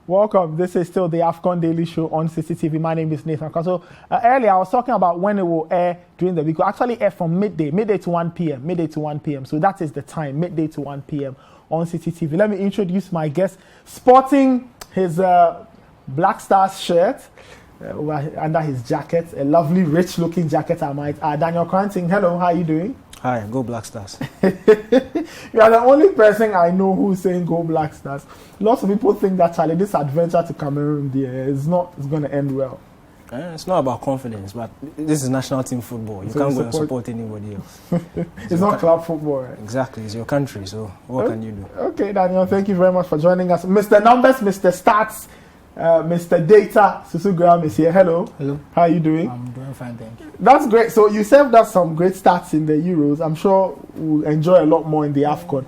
Welcome. This is still the AFCON Daily Show on Citi TV. My name is Nathan. So earlier I was talking about when it will air during the week. It will actually air from midday to 1 p.m. So that is the time, midday to 1 p.m. on Citi TV. Let me introduce my guest, sporting his Black Stars shirt under his jacket, a lovely, rich-looking jacket, I might add. Daniel Cranting, hello, how are you doing? Hi, go Black Stars. You are the only person I know who's saying go Black Stars. Lots of people think that, Charlie, this adventure to Cameroon it's going to end well. It's not about confidence, but this is national team football. You can't go and support anybody else. It's not club football, right? Exactly, it's your country, so what can you do? Okay, Daniel, thank you very much for joining us. Mr. Numbers, Mr. Stats, Mr. Data, Susu Graham is here. Hello. Hello. How are you doing? I'm doing fine, thank you. That's great. So you served us some great stats in the Euros. I'm sure we'll enjoy a lot more in the AFCON.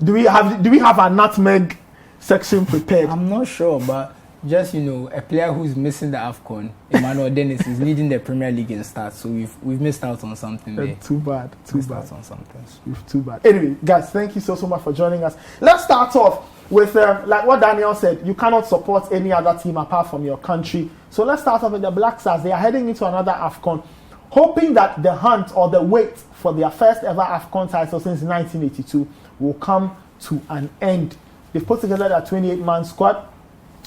Do we have a nutmeg section prepared? I'm not sure, but just a player who's missing the AFCON, Emmanuel Dennis, is leading the Premier League in stats. So we've missed out on something there. Too bad. Too bad. Anyway, guys, thank you so much for joining us. Let's start off with like what Daniel said. You cannot support any other team apart from your country. So let's start off with the Black Stars. They are heading into another AFCON, hoping that the hunt or the wait for their first ever AFCON title since 1982 will come to an end. They've put together their 28-man squad.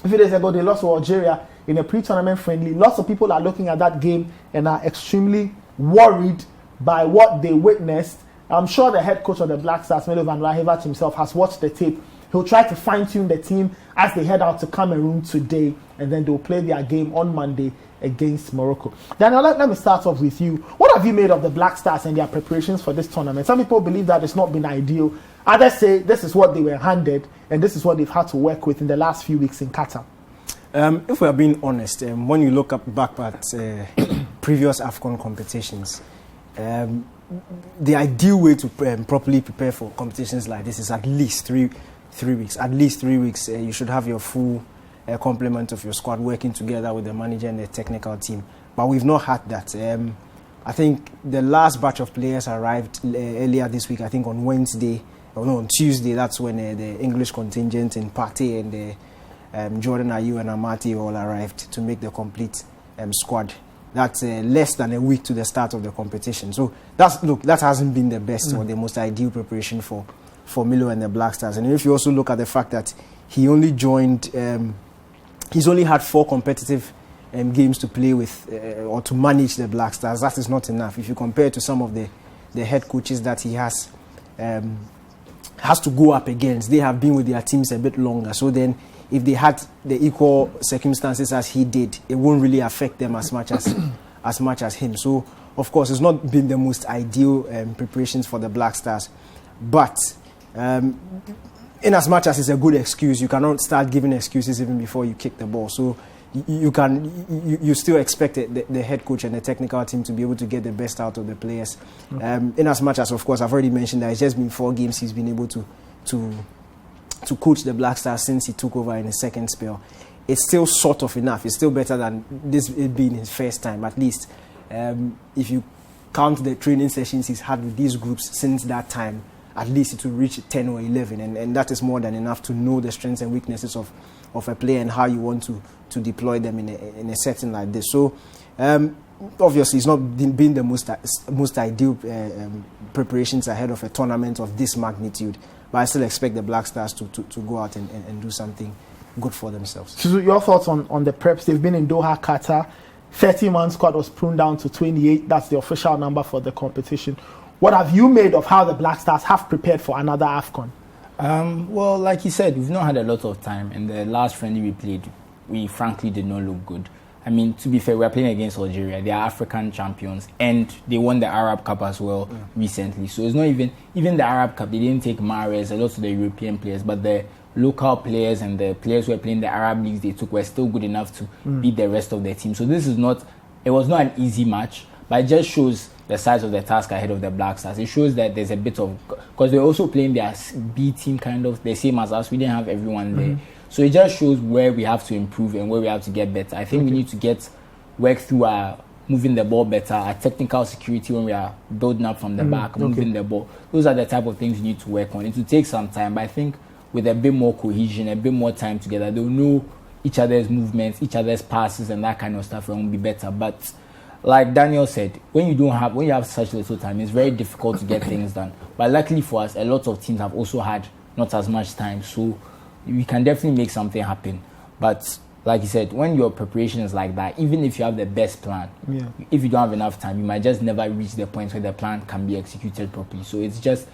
A few days ago, they lost to Algeria in a pre-tournament friendly. Lots of people are looking at that game and are extremely worried by what they witnessed. I'm sure the head coach of the Black Stars, Melo van Rahevat himself, has watched the tape. He'll try to fine-tune the team as they head out to Cameroon today, and then they'll play their game on Monday against Morocco. Daniel, let me start off with you. What have you made of the Black Stars and their preparations for this tournament? Some people believe that it's not been ideal. Others say this is what they were handed, and this is what they've had to work with in the last few weeks in Qatar. If we are being honest, when you look back at previous AFCON competitions, the ideal way to properly prepare for competitions like this is at least three weeks. At least 3 weeks, you should have your full complement of your squad working together with the manager and the technical team. But we've not had that. I think the last batch of players arrived earlier this week. I think on on Tuesday. That's when the English contingent in Partey and Jordan Ayew and Amati all arrived to make the complete squad. That's less than a week to the start of the competition. So that hasn't been the best or the most ideal preparation for Milo and the Black Stars. And if you also look at the fact that he only joined, he's only had 4 competitive games to play with or to manage the Black Stars, that is not enough. If you compare to some of the head coaches that he has to go up against, they have been with their teams a bit longer. So then if they had the equal circumstances as he did, it won't really affect them as much as him. So of course it's not been the most ideal preparations for the Black Stars. But in as much as it's a good excuse, you cannot start giving excuses even before you kick the ball. So you still expect the head coach and the technical team to be able to get the best out of the players. In as much as, of course, I've already mentioned that it's just been 4 games he's been able to coach the Black Stars since he took over in his second spell. It's still sort of enough. It's still better than it being his first time, at least. If you count the training sessions he's had with these groups since that time, at least it will reach 10 or 11, and that is more than enough to know the strengths and weaknesses of a player and how you want to deploy them in a setting like this. So obviously it's not been the most ideal preparations ahead of a tournament of this magnitude, but I still expect the Black Stars to go out and do something good for themselves. So your thoughts on the preps? They've been in Doha, Qatar. 30-man squad was pruned down to 28. That's the official number for the competition. What have you made of how the Black Stars have prepared for another AFCON? Well, like you said, we've not had a lot of time, and the last friendly we played, we frankly did not look good. I mean, to be fair, we're playing against Algeria. They are African champions, and they won the Arab Cup as well recently. So it's not even the Arab Cup. They didn't take Mahrez, a lot of the European players, but the local players and the players who were playing the Arab leagues they took were still good enough to beat the rest of their team. So it was not an easy match, but it just shows the size of the task ahead of the Black Stars. It shows that there's a bit of, because they're also playing their B team kind of the same as us. We didn't have everyone there. So it just shows where we have to improve and where we have to get better. I think we need to work through our moving the ball better, our technical security when we are building up from the back, moving the ball. Those are the type of things we need to work on. It will take some time, but I think with a bit more cohesion, a bit more time together, they'll know each other's movements, each other's passes, and that kind of stuff, it won't be better. But like Daniel said, when you have such little time, it's very difficult to get things done. But luckily for us, a lot of teams have also had not as much time, so we can definitely make something happen. But like you said, when your preparation is like that, even if you have the best plan, if you don't have enough time, you might just never reach the point where the plan can be executed properly. So it's just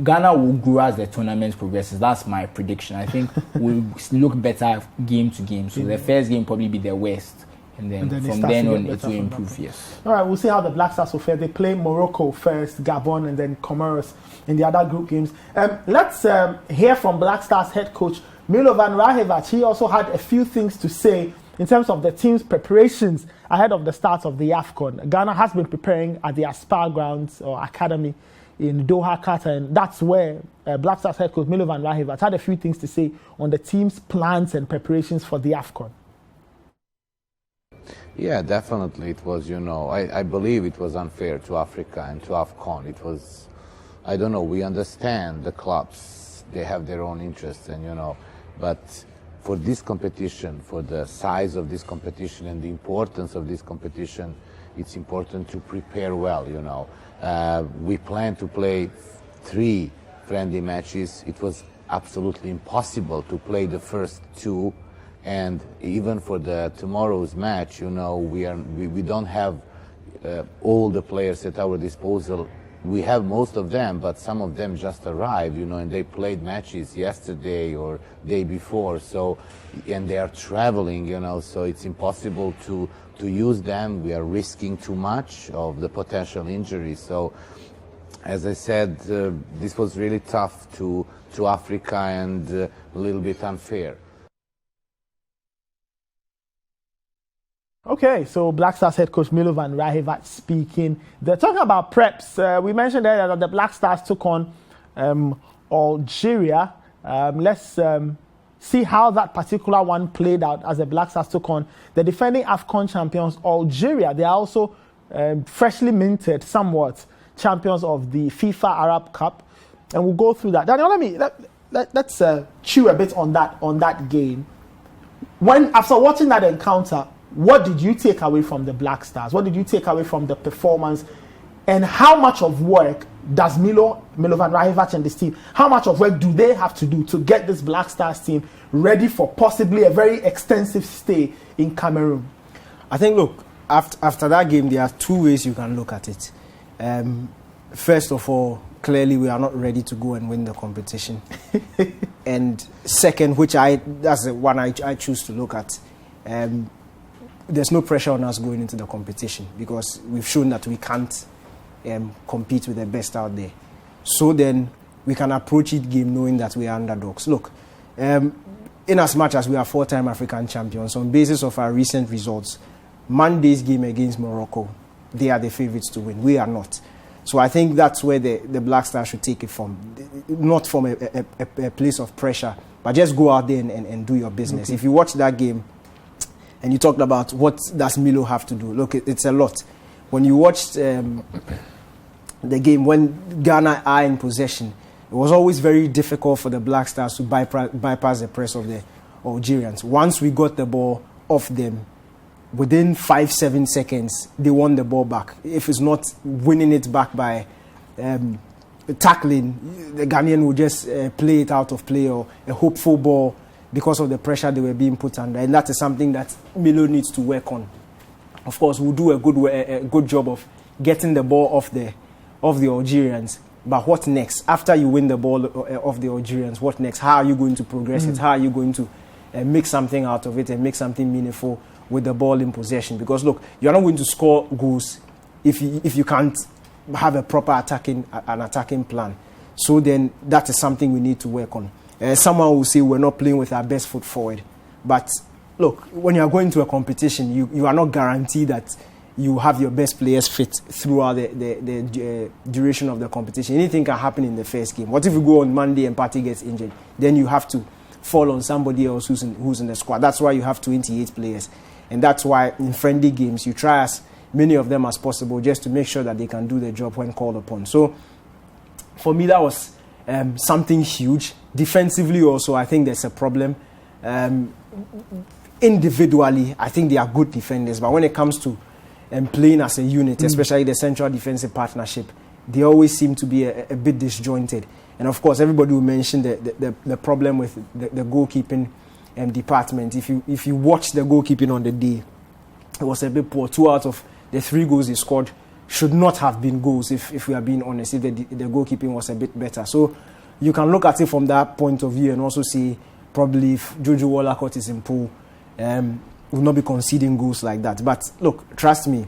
Ghana will grow as the tournament progresses. That's my prediction. I think we'll look better game to game. So the first game probably be the worst. And then from then on, it will improve, yes. All right, we'll see how the Black Stars will fare. They play Morocco first, Gabon, and then Comoros in the other group games. Let's hear from Black Stars head coach Milovan Rajevac. He also had a few things to say in terms of the team's preparations ahead of the start of the AFCON. Ghana has been preparing at the Aspire Grounds or Academy in Doha, Qatar, and that's where Black Stars head coach Milovan Rajevac had a few things to say on the team's plans and preparations for the AFCON. Yeah, definitely. It was, I believe it was unfair to Africa and to AFCON. It was, I don't know, we understand the clubs, they have their own interests, and but for this competition, for the size of this competition and the importance of this competition, it's important to prepare well, We plan to play 3 friendly matches. It was absolutely impossible to play the first 2. And even for the tomorrow's match, we don't have all the players at our disposal. We have most of them, but some of them just arrived, and they played matches yesterday or day before. So, and they are traveling, so it's impossible to use them. We are risking too much of the potential injury. So, as I said, this was really tough to Africa and a little bit unfair. Okay, so Black Stars head coach Milovan Rajevac speaking. They're talking about preps. We mentioned earlier that the Black Stars took on Algeria. Let's see how that particular one played out as the Black Stars took on the defending AFCON champions, Algeria. They are also freshly minted, somewhat, champions of the FIFA Arab Cup. And we'll go through that. Daniel, let's chew a bit on that game. After watching that encounter, what did you take away from the Black Stars? What did you take away from the performance? And how much of work does Milovan Rajevac and this team, how much of work do they have to do to get this Black Stars team ready for possibly a very extensive stay in Cameroon? I think, look, after that game, there are 2 ways you can look at it. First of all, clearly we are not ready to go and win the competition. And second, that's the one I choose to look at. There's no pressure on us going into the competition because we've shown that we can't compete with the best out there. So then we can approach each game knowing that we are underdogs. Look, in as much as we are 4-time African champions, on basis of our recent results, Monday's game against Morocco, they are the favourites to win. We are not. So I think that's where the Black Stars should take it from. Not from a place of pressure, but just go out there and do your business. Okay. If you watch that game, and you talked about what does Milo have to do. Look, it's a lot. When you watched the game, when Ghana are in possession, it was always very difficult for the Black Stars to bypass the press of the Algerians. Once we got the ball off them, within 5-7 seconds, they won the ball back. If it's not winning it back by tackling, the Ghanaian will just play it out of play or a hopeful ball, because of the pressure they were being put under. And that is something that Milo needs to work on. Of course, we'll do a good job of getting the ball off the Algerians. But what next? After you win the ball off the Algerians, what next? How are you going to progress it? How are you going to make something out of it and make something meaningful with the ball in possession? Because look, you're not going to score goals if you can't have a proper attacking plan. So then that is something we need to work on. Someone will say we're not playing with our best foot forward. But look, when you are going to a competition, you are not guaranteed that you have your best players fit throughout the duration of the competition. Anything can happen in the first game. What if you go on Monday and Partey gets injured? Then you have to fall on somebody else who's in the squad. That's why you have 28 players. And that's why in friendly games, you try as many of them as possible just to make sure that they can do the job when called upon. So for me, that was something huge. Defensively also, I think there's a problem. Individually, I think they are good defenders, but when it comes to playing as a unit, especially the central defensive partnership, they always seem to be a bit disjointed. And of course, everybody will mention the problem with the goalkeeping department. If you watch the goalkeeping on the day, it was a bit poor. 2 out of the 3 goals they scored should not have been goals, if we are being honest, if the goalkeeping was a bit better. So you can look at it from that point of view and also see probably if Jojo Wallacott is in pool, will not be conceding goals like that. But look, trust me,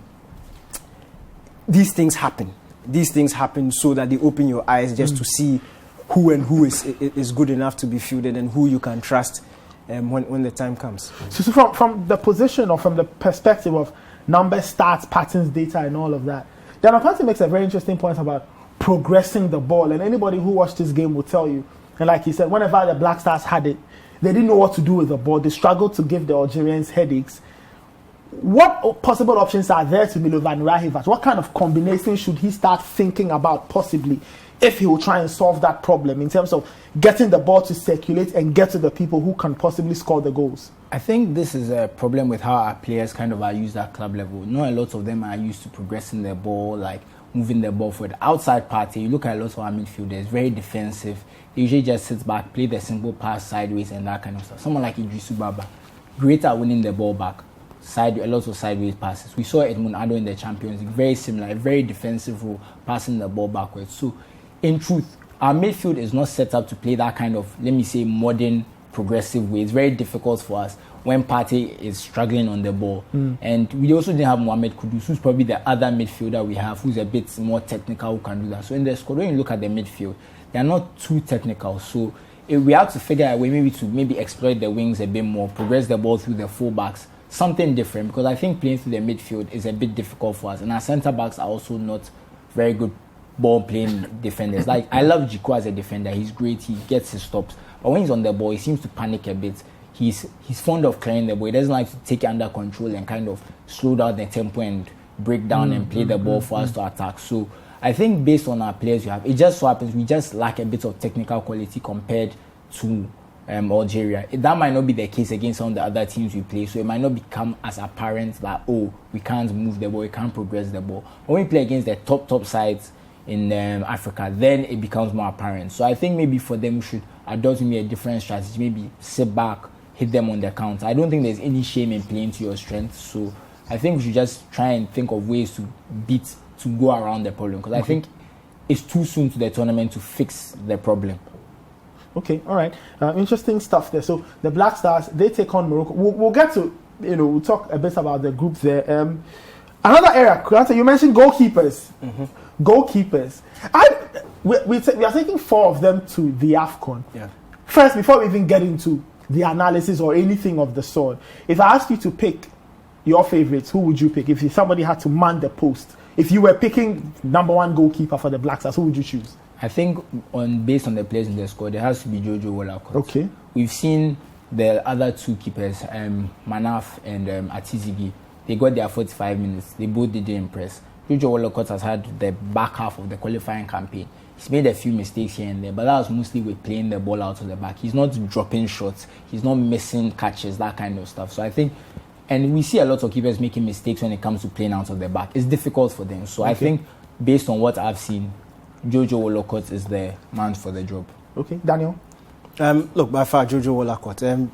these things happen. These things happen so that they open your eyes just to see who is good enough to be fielded and who you can trust when the time comes. So from the position or from the perspective of numbers, stats, patterns, data, and all of that, Dan Opanti makes a very interesting point about progressing the ball. And anybody who watched this game will tell you, and like he said, whenever the Black Stars had it, they didn't know what to do with the ball. They struggled to give the Algerians headaches. What possible options are there to Milovan Rahivac? What kind of combination should he start thinking about possibly if he will try and solve that problem in terms of getting the ball to circulate and get to the people who can possibly score the goals? I think this is a problem with how our players kind of are used at club level. Not a lot of them are used to progressing the ball, like moving the ball forward. Outside party, you look at a lot of our midfielders, very defensive. They usually just sit back, play the simple pass sideways and that kind of stuff. Someone like Idrisu Baba, great at winning the ball back. A lot of sideways passes. We saw Edmund Ado in the Champions League, very similar, a very defensive role, passing the ball backwards. So, in truth, our midfield is not set up to play that kind of, let me say, modern, progressive way. It's very difficult for us when Partey is struggling on the ball. And we also didn't have Mohamed Kudus, who's probably the other midfielder we have, who's a bit more technical, who can do that. So, in the squad, when you look at the midfield, they're not too technical. So, we have to figure out a way maybe exploit the wings a bit more, progress the ball through the full-backs, something different, because I think playing through the midfield is a bit difficult for us, and our centre backs are also not very good ball playing defenders. Like, I love Jiku as a defender, he's great, he gets his stops, but when he's on the ball he seems to panic a bit. He's fond of clearing the ball, he doesn't like to take it under control and kind of slow down the tempo and break down and play the ball for us to attack. So I think based on our players we have, it just so happens we just lack a bit of technical quality compared to Algeria. That might not be the case against some of the other teams we play, so it might not become as apparent that, oh, we can't move the ball, we can't progress the ball. When we play against the top sides in Africa, then it becomes more apparent. So I think maybe for them we should adopt maybe a different strategy, maybe sit back, hit them on the counter. I don't think there's any shame in playing to your strengths, so I think we should just try and think of ways to go around the problem, because I think it's too soon to the tournament to fix the problem. Okay, all right. Interesting stuff there. So the Black Stars, they take on Morocco. We'll get to, we'll talk a bit about the group there. Another area, you mentioned goalkeepers. Goalkeepers. We are taking 4 of them to the AFCON. Yeah. First, before we even get into the analysis or anything of the sort, if I asked you to pick your favorites, who would you pick? If somebody had to man the post, if you were picking number 1 goalkeeper for the Black Stars, who would you choose? I think based on the players in the squad, there has to be Jojo Wallacott. Okay. We've seen the other 2 keepers, Manaf and Atizigi. They got their 45 minutes. They both didn't impress. Jojo Wallacott has had the back half of the qualifying campaign. He's made a few mistakes here and there, but that was mostly with playing the ball out of the back. He's not dropping shots. He's not missing catches, that kind of stuff. So I think, and we see a lot of keepers making mistakes when it comes to playing out of the back. It's difficult for them. So I think, based on what I've seen, Jojo Wallacott is the man for the job. Okay, Daniel? Look, by far, Jojo Wallacott.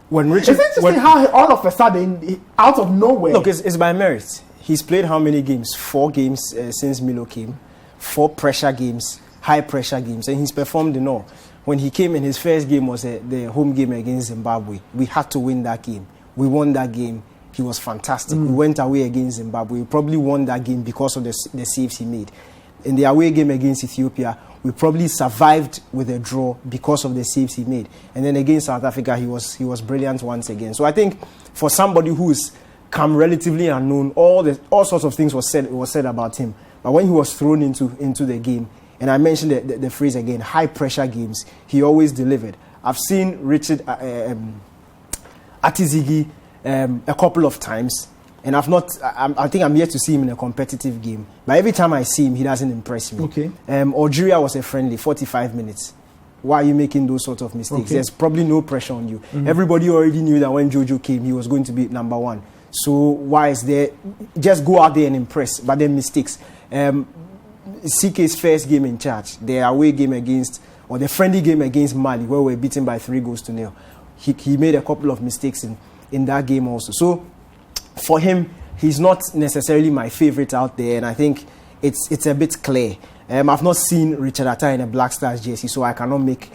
When Richard, it's interesting how all of a sudden, out of nowhere. Look, it's by merit. He's played how many games? 4 games since Milo came. 4 pressure games, high pressure games, and he's performed in all. When he came in, his first game was the home game against Zimbabwe. We had to win that game. We won that game. He was fantastic. We went away against Zimbabwe. We probably won that game because of the saves he made. In the away game against Ethiopia, we probably survived with a draw because of the saves he made. And then against South Africa, he was brilliant once again. So I think for somebody who's come relatively unknown, all sorts of things was said about him. But when he was thrown into the game, and I mentioned the phrase again, high pressure games, he always delivered. I've seen Richard Atizigi a couple of times. And I think I'm yet to see him in a competitive game. But every time I see him, he doesn't impress me. Okay. Algeria was a friendly, 45 minutes. why are you making those sort of mistakes? Okay. There's probably no pressure on you. Everybody already knew that when Jojo came, he was going to be number one. So why is there? Just go out there and impress, but then mistakes. CK's first game in charge, the away game against, or the friendly game against Mali, where we were beaten by 3-0. He made a couple of mistakes in that game also. So for him, he's not necessarily my favorite out there, and I think it's a bit clear. I've not seen Richard Atta in a Black Stars jersey, so I cannot make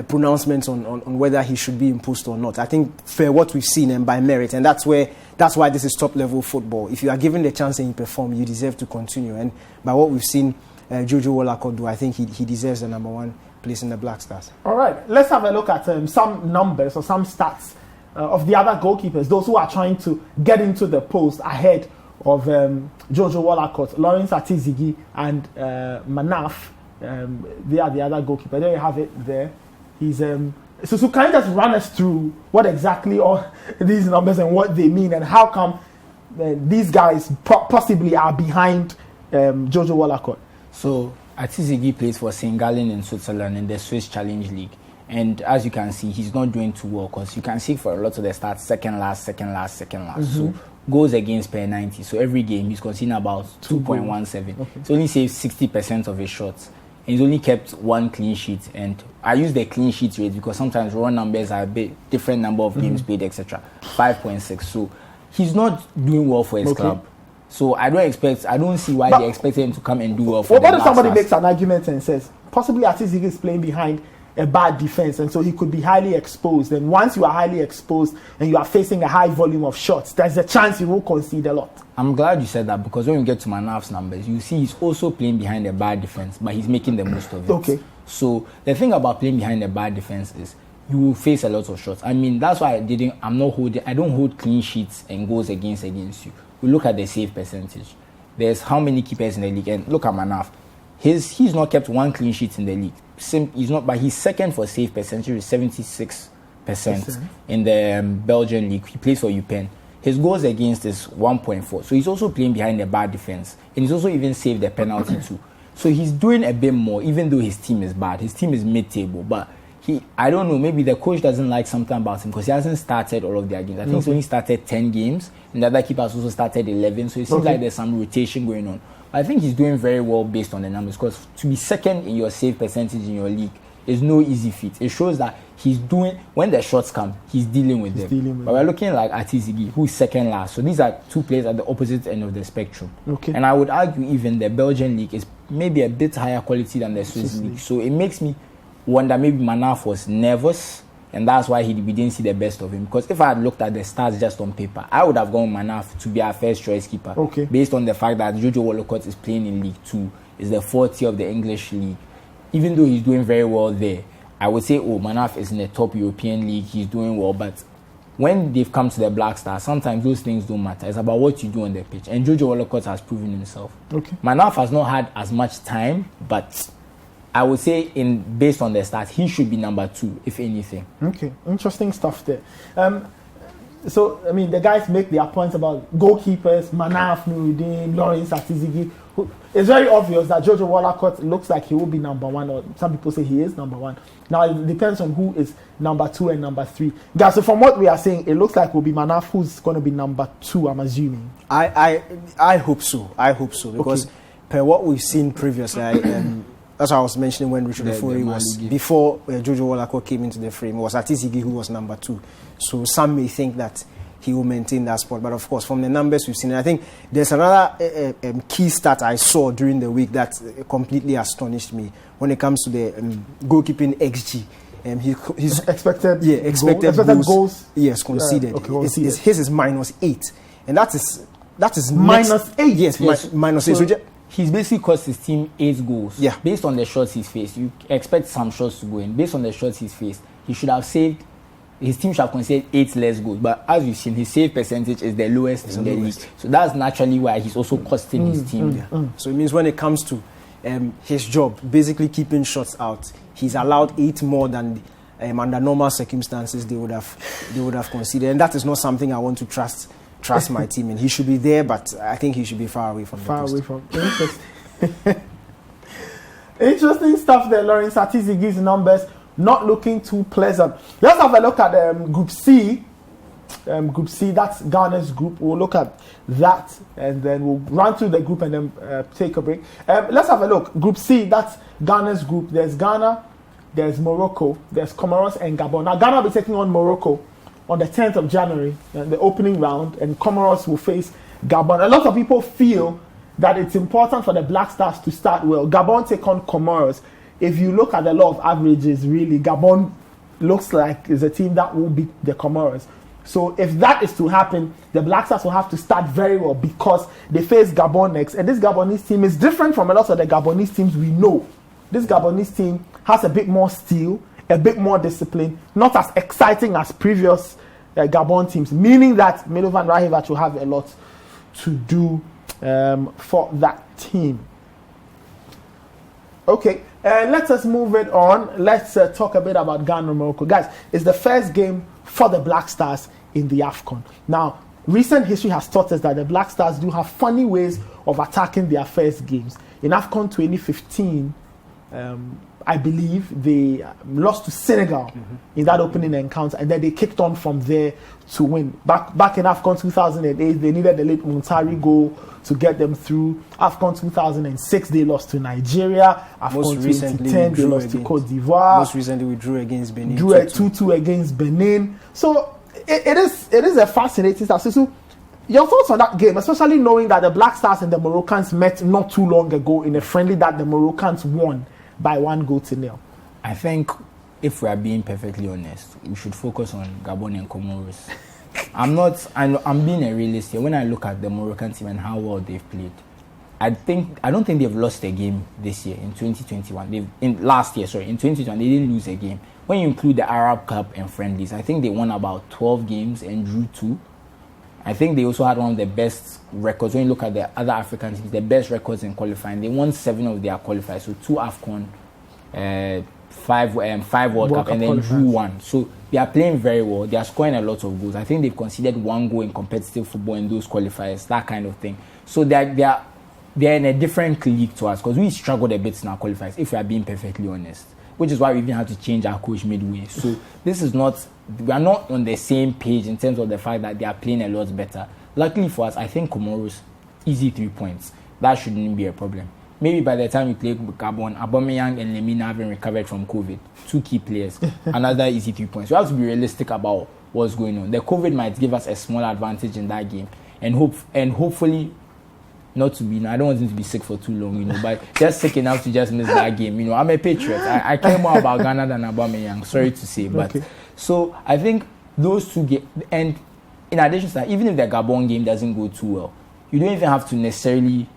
pronouncements on whether he should be imposed or not. I think for what we've seen and by merit, and that's why this is top level football. If you are given the chance and you perform, you deserve to continue. And by what we've seen Jojo Wolakot do, I think he deserves the number one place in the Black Stars. All right, let's have a look at some numbers or some stats of the other goalkeepers, those who are trying to get into the post ahead of Jojo Wolakot, Lawrence Atizigi and Manaf. They are the other goalkeeper. There you have it there. He's so can you just run us through what exactly all these numbers and what they mean, and how come these guys possibly are behind Jojo Wolakot? So Atizigi plays for Senegal in Switzerland in the Swiss Challenge League, and as you can see, he's not doing too well because you can see for a lot of the stats second last. So goals against per 90. So every game he's conceding about 2.17. Okay. So only saves 60% of his shots. And he's only kept one clean sheet. And I use the clean sheet rate because sometimes raw numbers are a bit different number of games played, etc. 5.6. So he's not doing well for his club. So I don't see why they expect him to come and do well for what if somebody makes an argument and says possibly Atizigi is playing behind a bad defense, and so he could be highly exposed, and once you are highly exposed and you are facing a high volume of shots, there's a chance you will concede a lot. I'm glad you said that, because when you get to Manaf's numbers, you see he's also playing behind a bad defense, but he's making the most of it. Okay. So the thing about playing behind a bad defense is you will face a lot of shots. I mean, that's why I don't hold clean sheets and goals against you. We look at the save percentage. There's how many keepers in the league, and look at Manaf. He's not kept one clean sheet in the league. He's not, but he's second for save percentage with 76% in the Belgian league. He plays for UPenn. His goals against is 1.4. So he's also playing behind a bad defense, and he's also even saved a penalty too. So he's doing a bit more, even though his team is bad. His team is mid-table, but I don't know, maybe the coach doesn't like something about him because he hasn't started all of their games. I think he's only started 10 games, and the other keepers also started 11. So it seems like there's some rotation going on. I think he's doing very well based on the numbers, because to be second in your save percentage in your league is no easy feat. It shows that he's doing, when the shots come, he's dealing with them. But we're looking like Atizigi, who's second last. So these are two players at the opposite end of the spectrum. Okay. And I would argue even the Belgian league is maybe a bit higher quality than the Swiss league. So it makes me wonder, maybe Manaf was nervous, and that's why we didn't see the best of him. Because if I had looked at the stats just on paper, I would have gone Manaf to be our first choice keeper. Okay. Based on the fact that Jojo Wolakot is playing in League 2, is the fourth tier of the English league. Even though he's doing very well there, I would say, Manaf is in the top European league, he's doing well. But when they've come to the Black Stars, sometimes those things don't matter. It's about what you do on the pitch. And Jojo Wolakot has proven himself. Okay. Manaf has not had as much time, but I would say, based on the stats, he should be number 2, if anything. Okay, interesting stuff there. So, I mean, the guys make their points about goalkeepers, Manaf, Nuruddin, Lawrence Atizigi. It's very obvious that Jojo Wolakot looks like he will be number 1, or some people say he is number 1. Now, it depends on who is number 2 and number 3. Guys, so from what we are saying, it looks like it will be Manaf who's going to be number 2, I'm assuming. I hope so. Because per what we've seen previously, that's what I was mentioning when Richard Ofori was, before Jojo Wolakot came into the frame, it was Atizigi who was number 2. So some may think that he will maintain that spot. But of course, from the numbers we've seen, I think there's another key stat I saw during the week that completely astonished me when it comes to the goalkeeping XG. His expected goals. Yes, conceded. His is -8. And that is -8? Yes, -8. So he's basically cost his team 8 goals. Yeah. Based on the shots he's faced, you expect some shots to go in. Based on the shots he's faced, his team should have conceded 8 less goals. But as you've seen, his save percentage is the lowest in the league. So that's naturally why he's also costing his team. So it means when it comes to his job, basically keeping shots out, he's allowed 8 more than under normal circumstances they would have conceded. And that is not something I want to trust my team in. He should be there, but I think he should be far away from the post. Interesting. Interesting stuff there, Lawrence. Atizigi's numbers not looking too pleasant. Let's have a look at Group C. Group C, that's Ghana's group. We'll look at that and then we'll run through the group and then take a break. Let's have a look. Group C, that's Ghana's group. There's Ghana, there's Morocco, there's Comoros and Gabon. Now, Ghana will be taking on Morocco on the 10th of January, the opening round, and Comoros will face Gabon. A lot of people feel that it's important for the Black Stars to start well. Gabon take on Comoros. If you look at the law of averages, really, Gabon looks like is a team that will beat the Comoros. So if that is to happen, the Black Stars will have to start very well because they face Gabon next. And this Gabonese team is different from a lot of the Gabonese teams we know. This Gabonese team has a bit more steel, a bit more discipline, not as exciting as previous Gabon teams, meaning that Milovan Rajevac will have a lot to do for that team. Okay, let us move it on. Let's talk a bit about Ghana and Morocco. Guys, it's the first game for the Black Stars in the AFCON. Now, recent history has taught us that the Black Stars do have funny ways of attacking their first games. In AFCON 2015, I believe they lost to Senegal in that opening encounter, and then they kicked on from there to win. Back in AFCON 2008, they needed the late Muntari goal to get them through. AFCON 2006, they lost to Nigeria. AFCON 2010, they lost to Cote d'Ivoire. Most recently, we drew against Benin. Drew a 2-2 against Benin. So it is a fascinating stuff. So your thoughts on that game, especially knowing that the Black Stars and the Moroccans met not too long ago in a friendly that the Moroccans won by 1-0. I think if we are being perfectly honest, we should focus on Gabon and Comoros. I'm being a realist here. When I look at the Moroccan team and how well they've played, I don't think they've lost a game this year in 2021. In 2021 they didn't lose a game. When you include the Arab Cup and friendlies, I think they won about 12 games and drew 2. I think they also had one of the best records. When you look at the other African teams, the best records in qualifying, they won 7 of their qualifiers. So 2 AFCON, 5 World Cup, and then drew 1. So they are playing very well. They are scoring a lot of goals. I think they've conceded 1 goal in competitive football in those qualifiers, that kind of thing. So they're in a different league to us because we struggled a bit in our qualifiers, if we are being perfectly honest. Which is why we even had to change our coach midway. So we are not on the same page in terms of the fact that they are playing a lot better. Luckily for us, I think Comoros, easy 3 points. That shouldn't be a problem. Maybe by the time we play Gabon, Aubameyang and Lemina haven't recovered from COVID. 2 key players, another easy 3 points. We have to be realistic about what's going on. The COVID might give us a small advantage in that game, and hopefully. Not to be, I don't want him to be sick for too long, but just sick enough to just miss that game. I'm a patriot. I care more about Ghana than Aubameyang, sorry to say. But okay. So I think those 2 games, and in addition to that, even if the Gabon game doesn't go too well, you don't even have to necessarily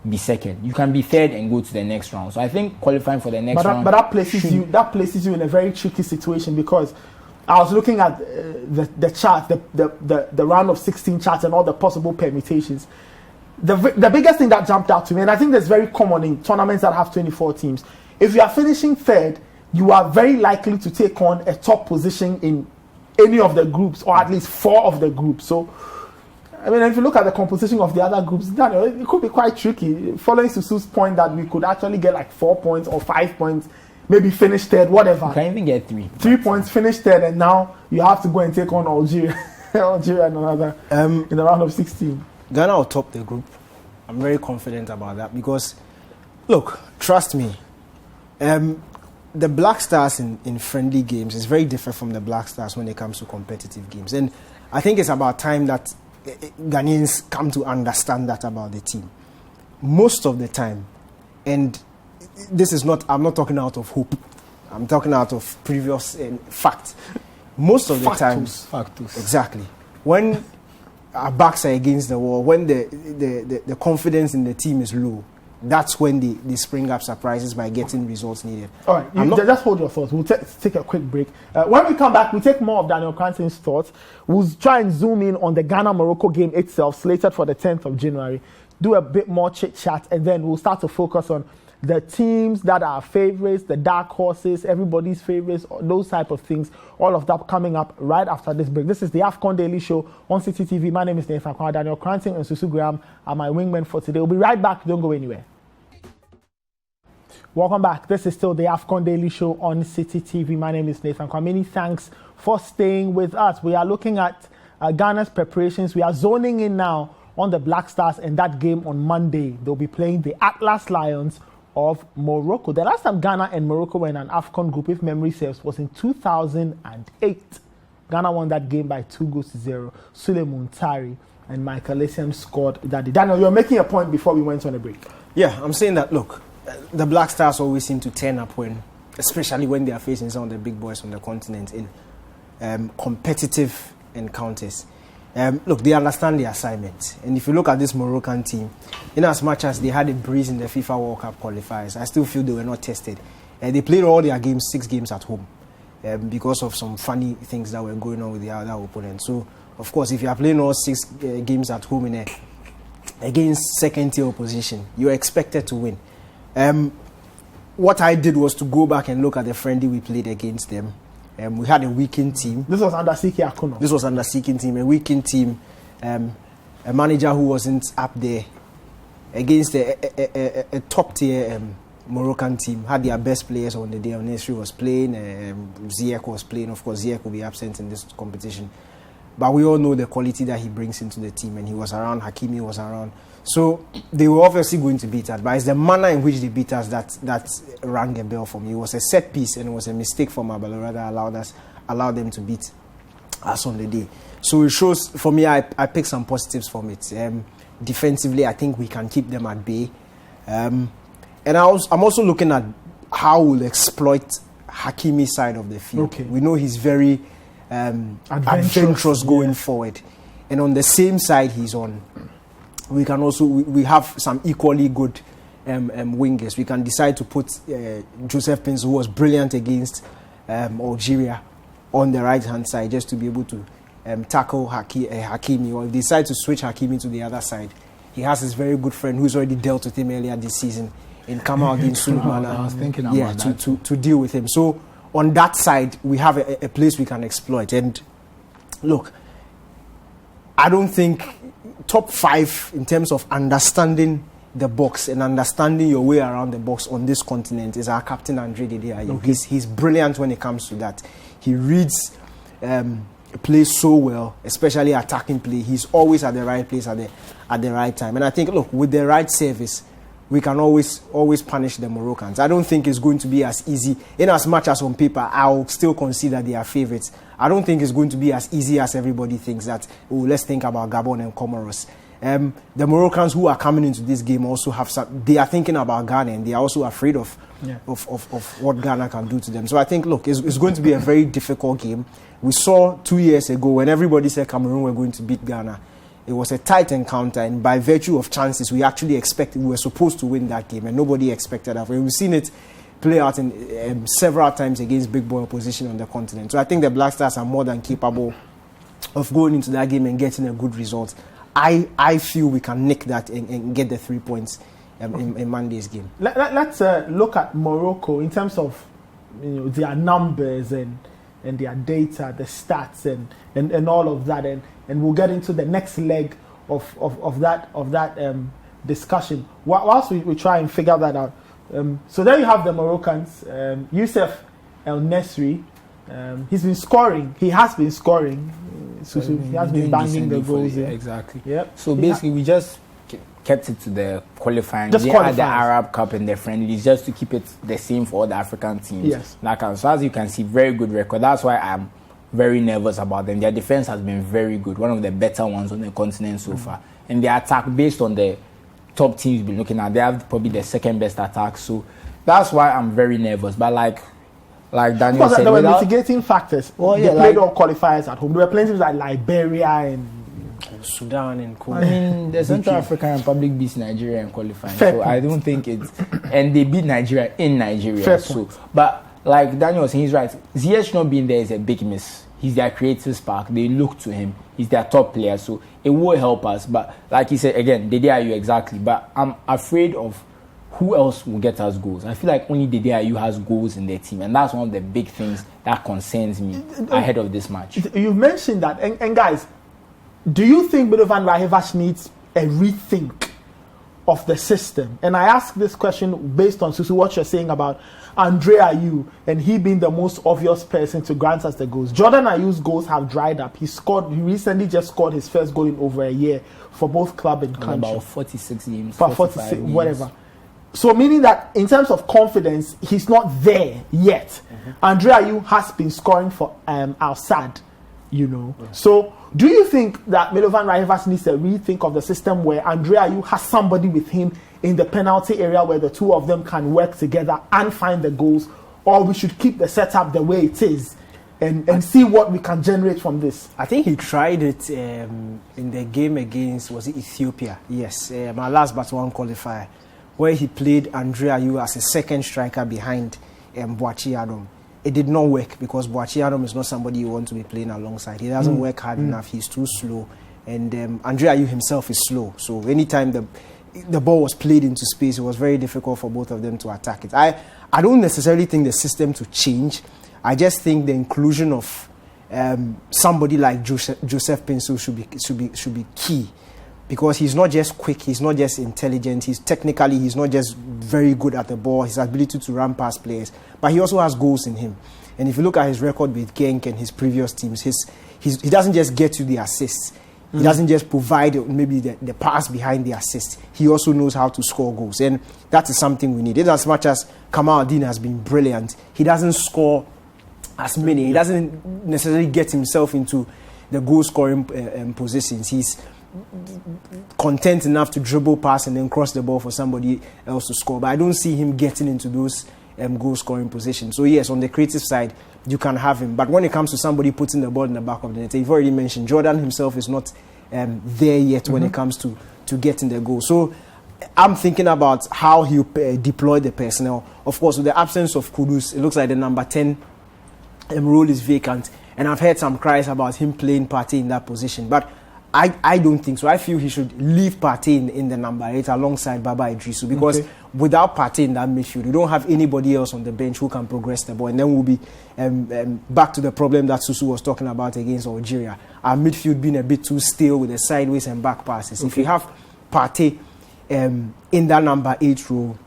be second. You can be third and go to the next round. So I think qualifying for the next round. But that places you in a very tricky situation because I was looking at the chart, the round of 16 charts and all the possible permutations. The biggest thing that jumped out to me, and I think that's very common in tournaments that have 24 teams, if you are finishing third, you are very likely to take on a top position in any of the groups, or at least 4 of the groups. So, I mean, if you look at the composition of the other groups, Daniel, it could be quite tricky. Following Susu's point that we could actually get like 4 points or 5 points, maybe finish third, whatever. You can even get 3. 3 points, finish third, and now you have to go and take on Algeria, Algeria and another in the round of 16. Ghana will top the group. I'm very confident about that because, look, trust me, the Black Stars in friendly games is very different from the Black Stars when it comes to competitive games. And I think it's about time that Ghanaians come to understand that about the team. Most of the time, and I'm not talking out of hope, I'm talking out of previous fact. Most of the time, exactly, when our backs are against the wall, when the confidence in the team is low, that's when they spring up surprises by getting results needed. All right, just hold your thoughts. We'll take a quick break. When we come back, we'll take more of Daniel Cranton's thoughts. We'll try and zoom in on the Ghana-Morocco game itself, slated for the 10th of January, do a bit more chit-chat, and then we'll start to focus on the teams that are favorites, the dark horses, everybody's favorites, those type of things. All of that coming up right after this break. This is the AFCON Daily Show on Citi TV. My name is Nathan Kwame. Daniel Cranton and Susu Graham are my wingmen for today. We'll be right back. Don't go anywhere. Welcome back. This is still the AFCON Daily Show on Citi TV. My name is Nathan Kwamini. Thanks for staying with us. We are looking at Ghana's preparations. We are zoning in now on the Black Stars and that game on Monday. They'll be playing the Atlas Lions of Morocco. The last time Ghana and Morocco were in an AFCON group, if memory serves, was in 2008. Ghana won that game by 2-0. Suleiman Tari and Michael Essien scored that day. Daniel, you were making a point before we went on a break. Yeah, I'm saying that, look, the Black Stars always seem to turn up especially when they are facing some of the big boys from the continent in competitive encounters. Look, they understand the assignment. And if you look at this Moroccan team, in as much as they had a breeze in the FIFA World Cup qualifiers, I still feel they were not tested. They played all their games, 6 games at home, because of some funny things that were going on with the other opponent. So, of course, if you are playing all 6 games at home against second-tier opposition, you are expected to win. What I did was to go back and look at the friendly we played against them. We had a weakened team. This was under Siki Akuno. This was under Siki team, a weakened team. A manager who wasn't up there against a top-tier Moroccan team. Had their best players on the day. Nesri was playing. Ziyech was playing. Of course, Ziyech will be absent in this competition. But we all know the quality that he brings into the team, and he was around, Hakimi was around. So they were obviously going to beat us, but it's the manner in which they beat us that rang a bell for me. It was a set piece, and it was a mistake from Abelora that allowed them to beat us on the day. So it shows, for me, I picked some positives from it. Defensively, I think we can keep them at bay. And I'm also looking at how we'll exploit Hakimi's side of the field. Okay. We know he's very adventurous going forward, and on the same side he's on, we have some equally good wingers. We can decide to put Joseph Pins, who was brilliant against Algeria, on the right hand side, just to be able to tackle Hakimi, or if they decide to switch Hakimi to the other side, he has his very good friend who's already dealt with him earlier this season in Kamaldeen Suleiman. I was thinking about that to deal with him. So on that side, we have a place we can exploit. And look, I don't think top 5 in terms of understanding the box and understanding your way around the box on this continent is our captain, Andre Didiaye. Okay. He's brilliant when it comes to that. He reads play so well, especially attacking play. He's always at the right place at the right time. And I think, look, with the right service, we can always punish the Moroccans. I don't think it's going to be as easy. In as much as on paper, I'll still consider they are favourites. I don't think it's going to be as easy as everybody thinks that, let's think about Gabon and Comoros. The Moroccans who are coming into this game also they are thinking about Ghana, and they are also afraid of what Ghana can do to them. So I think, look, it's going to be a very difficult game. We saw 2 years ago when everybody said Cameroon were going to beat Ghana. It was a tight encounter, and by virtue of chances, we were supposed to win that game, and nobody expected that. We've seen it play out in several times against big boy opposition on the continent. So I think the Black Stars are more than capable of going into that game and getting a good result. I feel we can nick that and get the 3 points in Monday's game. Let's look at Morocco in terms of their numbers and their data, the stats and all of that, and we'll get into the next leg of that discussion. Whilst we try and figure that out. So there you have the Moroccans. Youssef El Nesri, he's been scoring. He has been scoring. So he has been banging the goals. Exactly. Yep. So basically, we just kept it to the qualifying. They had the Arab Cup and the friendlies just to keep it the same for all the African teams. Yes. So as you can see, very good record. That's why I'm very nervous about them. Their defense has been very good, one of the better ones on the continent so far. And their attack, based on the top teams you've been looking at, they have probably the second best attack. So that's why I'm very nervous. But like Daniel said, there were mitigating factors. Well, they played all qualifiers at home. There were plenty like Liberia and Sudan and Cote. I mean, the Central African Republic beats Nigeria in qualifying. So I don't think it's... And they beat Nigeria in Nigeria. But like Daniel was saying, he's right. Ziyech not being there is a big miss. He's their creative spark. They look to him. He's their top player. So it will help us. But like he said, again, Dede Ayew exactly. But I'm afraid of who else will get us goals. I feel like only Dede Ayew has goals in their team. And that's one of the big things that concerns me ahead of this match. You've mentioned that. And guys, do you think Milovan Rajevac needs a rethink of the system? And I ask this question based on Susu, what you're saying about Andre Ayew and he being the most obvious person to grant us the goals. Jordan Ayew's goals have dried up. He recently just scored his first goal in over a year for both club and country. About 46 games, 46, games. whatever. So meaning that in terms of confidence, he's not there yet. Andre Ayew has been scoring for Al-Sadd, you know. Yeah. So do you think that Milovan Rajavac needs to rethink of the system where Andre Ayew has somebody with him in the penalty area where the two of them can work together and find the goals, or we should keep the setup the way it is and see what we can generate from this? I think he tried it in the game against, was it Ethiopia? Yes, my last but one qualifier, where he played Andre Ayew as a second striker behind Boachi Adam. It did not work because Boachi Adam is not somebody you want to be playing alongside. He doesn't work hard enough. He's too slow. And Andre Ayew himself is slow. So anytime the ball was played into space, it was very difficult for both of them to attack it. I don't necessarily think the system to change. I just think the inclusion of somebody like Joseph Pinso should be key. Because he's not just quick, he's not just intelligent, he's not just very good at the ball, his ability to run past players, but he also has goals in him. And if you look at his record with Genk and his previous teams, he doesn't just get you the assists. He doesn't just provide maybe the pass behind the assist. He also knows how to score goals. And that is something we need. As much as Kamal Adin has been brilliant, he doesn't score as many. He doesn't necessarily get himself into the goal-scoring positions. He's content enough to dribble pass and then cross the ball for somebody else to score. But I don't see him getting into those goal-scoring positions. So yes, on the creative side, you can have him. But when it comes to somebody putting the ball in the back of the net, you've already mentioned Jordan himself is not there yet when it comes to getting the goal. So I'm thinking about how he deploy the personnel. Of course, with the absence of Kudus, it looks like the number 10 role is vacant. And I've heard some cries about him playing Partey in that position. But I don't think so. I feel he should leave Partey in the number 8 alongside Baba Idrisu because without Partey in that midfield, you don't have anybody else on the bench who can progress the ball. And then we'll be back to the problem that Susu was talking about against Algeria. Our midfield being a bit too stale with the sideways and back passes. If you have Partey in that number 8 role,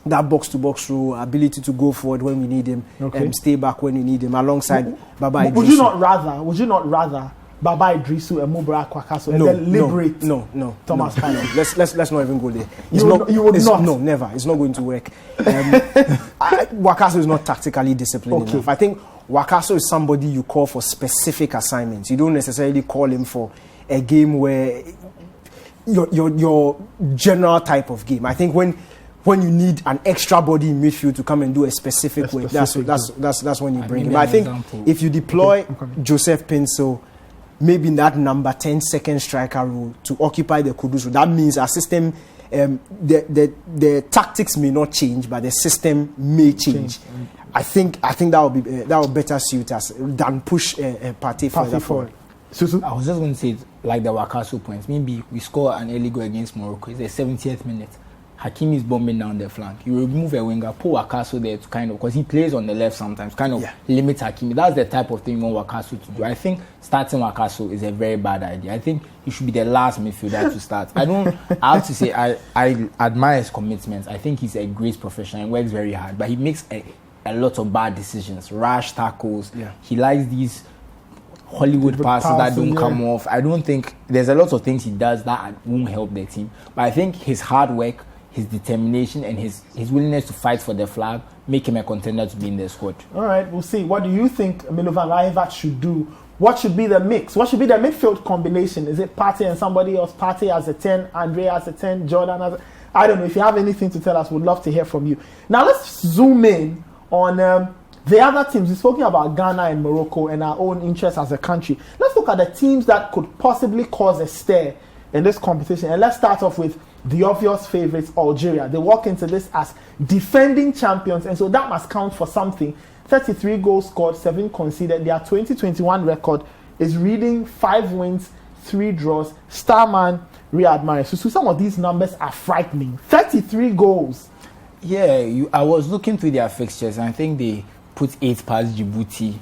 that box-to-box role, ability to go forward when we need him, stay back when you need him, alongside Baba Idrisu. Would you not rather Baba Idrisu and Mubarak Wakaso and then liberate Thomas Partey? Let's not even go there. You would not? No, never. It's not going to work. Wakaso is not tactically disciplined enough. I think Wakaso is somebody you call for specific assignments. You don't necessarily call him for a game where your general type of game. I think when you need an extra body in midfield to come and do a specific work, that's when you bring him. But I think if you deploy Joseph Pinso maybe in that number 10 second striker role to occupy the Kudus role, that means our system, the tactics may not change, but the system may change. I think that will better suit us than push Partey further forward. Susu? I was just going to say, like the Wakaso points, maybe we score an early goal against Morocco. It's the 70th minute. Hakimi is bombing down the flank. You remove a winger, put Wakaso there to kind of, because he plays on the left sometimes, kind of limit Hakimi. That's the type of thing you want Wakaso to do. I think starting Wakaso is a very bad idea. I think he should be the last midfielder to start. I have to say, I admire his commitment. I think he's a great professional and works very hard, but he makes a lot of bad decisions, rash tackles. Yeah. He likes these Hollywood passes that don't come off. I don't think there's a lot of things he does that won't help the team. But I think his hard work, his determination and his willingness to fight for the flag make him a contender to be in the squad. All right, we'll see. What do you think Milovan Rajavac should do? What should be the mix? What should be the midfield combination? Is it Partey and somebody else? Partey as a 10, Andre as a 10, Jordan as a... I don't know. If you have anything to tell us, we'd love to hear from you. Now let's zoom in on the other teams. We've spoken about Ghana and Morocco and our own interests as a country. Let's look at the teams that could possibly cause a stir in this competition. And let's start off with the obvious favourites, Algeria. They walk into this as defending champions, and so that must count for something. 33 goals scored, 7 conceded. Their 2021 record is reading 5 wins, 3 draws. Starman Riyad Mahrez. So some of these numbers are frightening. 33 goals. Yeah, I was looking through their fixtures, and I think they put 8 past Djibouti,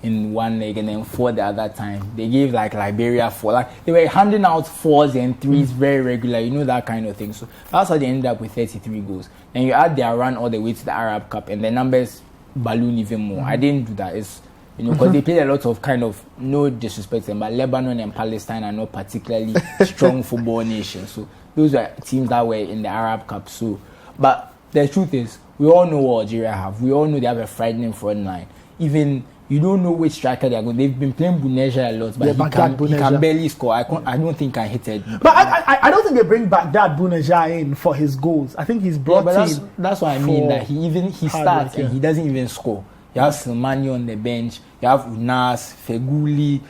in one leg and then 4 the other time. They gave like Liberia 4. Like they were handing out 4s and 3s very regular, you know, that kind of thing. So that's how they ended up with 33 goals. And you add their run all the way to the Arab Cup and the numbers balloon even more. I didn't do that. It's, you know, because they played a lot of kind of, no disrespect to them, but Lebanon and Palestine are not particularly strong football nations. So those were teams that were in the Arab Cup. So, but the truth is, we all know what Algeria have. We all know they have a frightening front line. Even you don't know which striker they are going. They've been playing Buneja a lot, but he can barely score. I don't think I hit it. But I don't think they bring back that Buneja in for his goals. I think he's brought in. That's what I mean. That he starts and he doesn't even score. You have Silmani on the bench. You have Unas, Feguli,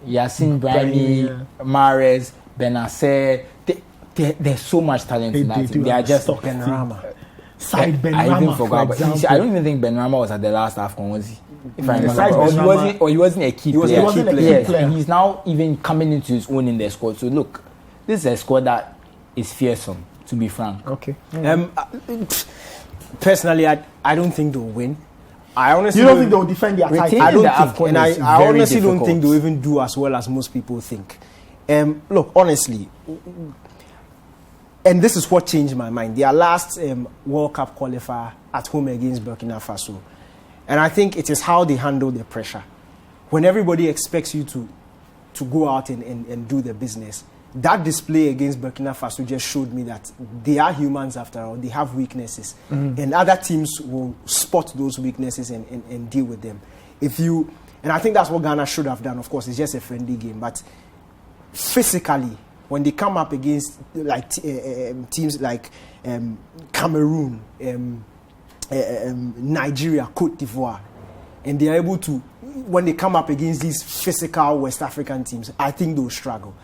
Yassin Brahimi, Mahrez, Benacer. There's so much talent in that team. They are just Benrahma. Side Benrahma, I even forgot. But I don't even think Benrahma was at the last AFCON, was he? If I remember, or he wasn't a key player. He wasn't a key player. And he's now even coming into his own in the squad. So look, this is a squad that is fearsome, to be frank. Okay. Personally, I don't think they'll win. I honestly you don't think they'll defend their title? I don't think, and I honestly don't think they'll even do as well as most people think. Look, honestly, and this is what changed my mind. Their last World Cup qualifier at home against Burkina Faso. And I think it is how they handle the pressure. When everybody expects you to go out and do the business, that display against Burkina Faso just showed me that they are humans after all. They have weaknesses. And other teams will spot those weaknesses and deal with them. And I think that's what Ghana should have done. Of course, it's just a friendly game. But physically, when they come up against like teams like Cameroon, Nigeria, Cote d'Ivoire, and they are able to, when they come up against these physical West African teams, I think they'll struggle.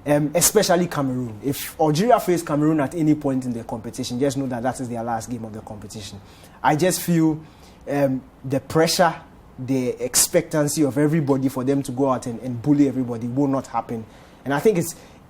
Especially Cameroon. If Algeria face Cameroon at any point in the competition, just know that is their last game of the competition. I just feel the pressure, the expectancy of everybody for them to go out and bully everybody will not happen. And I think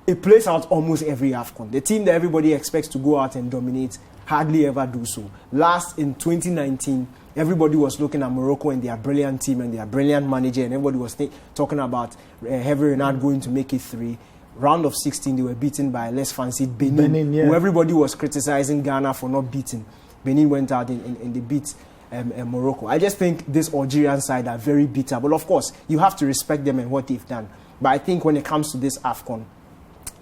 it plays out almost every AFCON. The team that everybody expects to go out and dominate hardly ever do so. Last in 2019, everybody was looking at Morocco and their brilliant team and their brilliant manager, and everybody was talking about Hervé Renard going to make it 3. Round of 16, they were beaten by less fancied Benin, who everybody was criticizing Ghana for not beating. Benin went out and they beat Morocco. I just think this Algerian side are very bitter. But of course, you have to respect them and what they've done. But I think when it comes to this AFCON,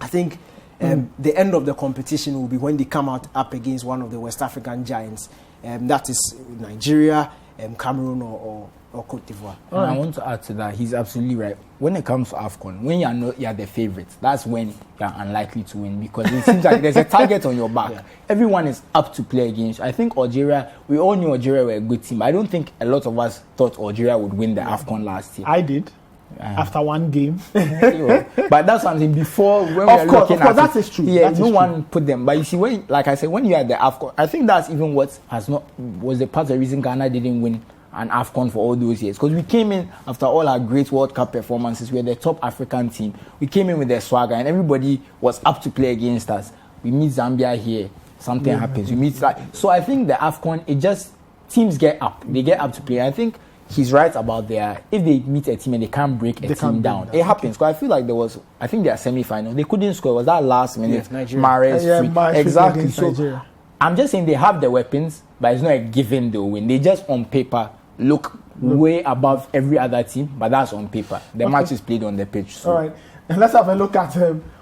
I think the end of the competition will be when they come out up against one of the West African giants. That is Nigeria, Cameroon, or Cote d'Ivoire. And I want to add to that. He's absolutely right. When it comes to AFCON, when you're the favourites, that's when you're unlikely to win, because it seems like there's a target on your back. Yeah. Everyone is up to play against. I think Algeria, we all knew Algeria were a good team. I don't think a lot of us thought Algeria would win the AFCON last year. I did. After one game. But that's something before when we were looking at that is true. Yeah, no one put them. But you see, when, like I said, when you are at the AFCON, I think that's even what was the part of the reason Ghana didn't win an AFCON for all those years. Because we came in after all our great World Cup performances, we were the top African team. We came in with their swagger and everybody was up to play against us. We meet Zambia here, something happens. We meet so I think the AFCON, teams get up. They get up to play. I think he's right about if they meet a team and they can't break a team down. It happens. Because I feel like their semi-final, they couldn't score. It was that last minute, Mahrez free. Exactly. So I'm just saying they have the weapons, but it's not a given they'll win. They just on paper look way above every other team, but that's on paper. The match is played on the pitch. So. All right. And let's have a look at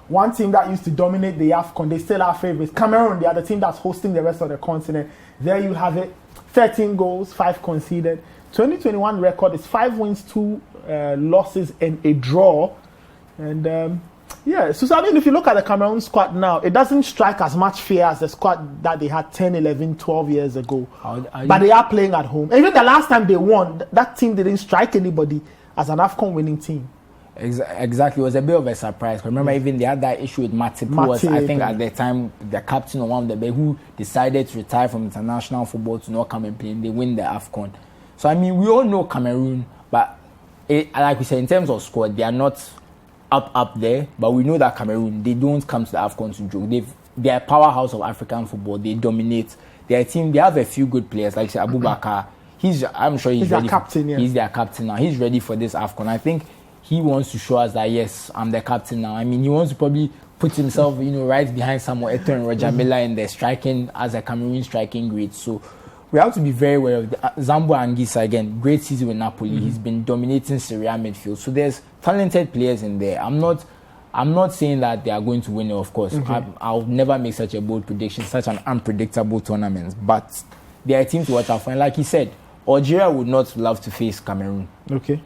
one team that used to dominate the AFCON. They still are favourites. Cameroon, they are the team that's hosting the rest of the continent. There you have it. 13 goals, 5 conceded. 2021 record is 5 wins, 2 losses, and a draw. And so I mean, if you look at the Cameroon squad now, it doesn't strike as much fear as the squad that they had 10, 11, 12 years ago. But they are playing at home. Even the last time they won, that team didn't strike anybody as an AFCON winning team. Exactly. It was a bit of a surprise. Remember, even they had that issue with Matip, who was, I think, at the time, the captain of one of the who decided to retire from international football to not come and play, and they win the AFCON. So, I mean, we all know Cameroon, but like we said, in terms of squad, they are not up there. But we know that Cameroon, they don't come to the AFCON to joke. They're a powerhouse of African football. They dominate. They're a team, they have a few good players, like say Abubakar. I'm sure he's their ready. captain, yeah. He's their captain now. He's ready for this AFCON. I think he wants to show us that, yes, I'm the captain now. I mean, he wants to probably put himself, right behind Samuel Eto'o and Roger Milla in the striking, as a Cameroon striking great. So we have to be very aware of Zambo Anguissa, again, great season with Napoli. He's been dominating Serie A midfield. So there's talented players in there. I'm not saying that they are going to win it, of course. I'll never make such a bold prediction, such an unpredictable tournament. But they are a team to watch out for. And like he said, Algeria would not love to face Cameroon. Okay.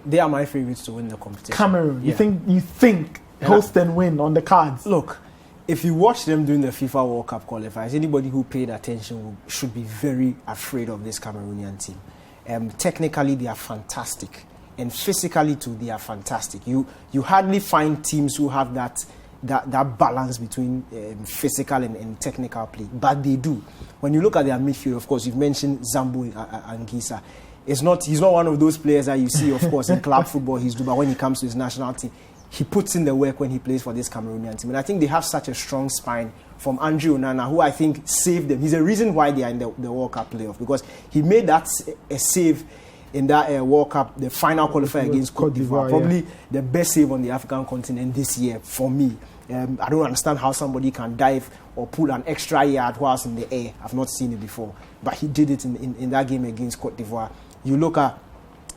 They are my favorites to win the competition. Cameroon. Yeah. You think host and win on the cards? Look, if you watch them during the FIFA World Cup qualifiers, anybody who paid attention should be very afraid of this Cameroonian team. Technically, they are fantastic. And physically, too, they are fantastic. You hardly find teams who have that balance between physical and technical play. But they do. When you look at their midfield, of course, you've mentioned Zambo Anguissa. He's not one of those players that you see, of course, in club football. But when he comes to his national team, he puts in the work when he plays for this Cameroonian team. And I think they have such a strong spine from Andre Onana, who I think saved them. He's the reason why they are in the World Cup playoff, because he made that a save in that World Cup, the final qualifier against Cote d'Ivoire. Probably the best save on the African continent this year for me. I don't understand how somebody can dive or pull an extra yard whilst in the air. I've not seen it before. But he did it in that game against Cote d'Ivoire. You look at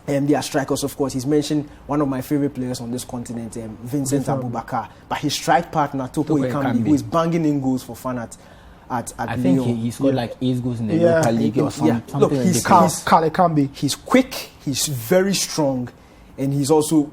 their strikers, of course. He's mentioned one of my favorite players on this continent, Vincent Aboubakar. But his strike partner, Toko Ekambi, who is banging in goals for fun at I think he scored like 8 goals in the local league or something. Look, he's Ekambi. He's quick, he's very strong, and he's also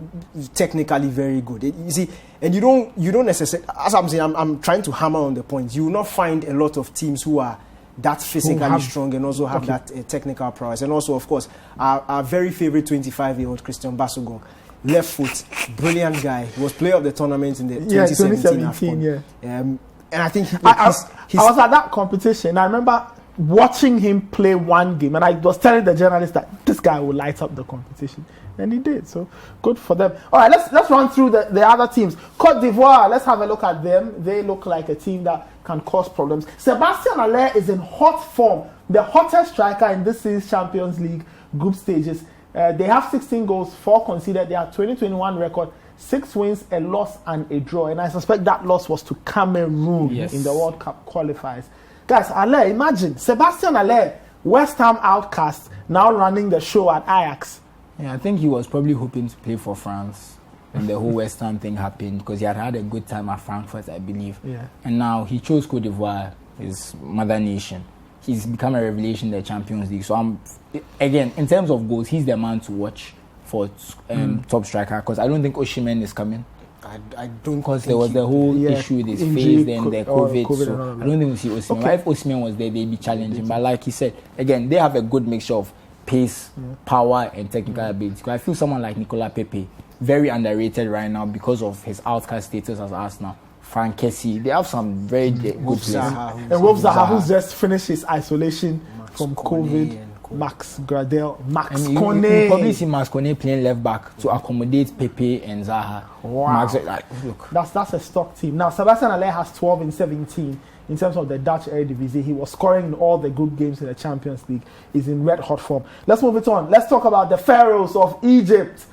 technically very good. You see, and you don't necessarily, as I'm saying, I'm trying to hammer on the point. You will not find a lot of teams who are that physically strong and also have that technical prowess. And also, of course, our very favorite 25-year-old Christian Basogong, left foot, brilliant guy. He was player of the tournament in the 2017 AFCON. And I think I was at that competition. I remember watching him play one game, and I was telling the journalist that this guy will light up the competition, and he did. So good for them. All right, let's run through the other teams. Cote d'Ivoire, let's have a look at them. They look like a team that can cause problems. Sebastien Haller is in hot form, the hottest striker in this season's Champions League group stages. They have 16 goals, 4 conceded. They have 2021 record, 6 wins, a loss, and a draw. And I suspect that loss was to Cameroon in the World Cup qualifiers. Guys, Haller, imagine Sebastien Haller, West Ham outcast, now running the show at Ajax. Yeah, I think he was probably hoping to play for France when the whole West Ham thing happened, because he had a good time at Frankfurt, I believe. Yeah. And now he chose Cote d'Ivoire, his mother nation. He's become a revelation in the Champions League. So again, in terms of goals, he's the man to watch for top striker, because I don't think Osimhen is coming. I don't, because there was the whole issue with his face, then the COVID. So I don't think we see Osimhen. If Osimhen was there, they'd be challenging. But like he said, again, they have a good mixture of pace, power, and technical ability. Because I feel someone like Nicolas Pepe, very underrated right now because of his outcast status as Arsenal. Frank Kessie, they have some very good players. And Wolf Zaha, who's just finished his isolation from COVID. Max Gradel, Max Kone. You probably see Max Kone playing left back to accommodate Pepe and Zaha. Wow. Look. That's a stock team. Now, Sebastien Haller has 12 in 17 in terms of the Dutch Eredivisie. He was scoring in all the good games in the Champions League. He's in red hot form. Let's move it on. Let's talk about the Pharaohs of Egypt.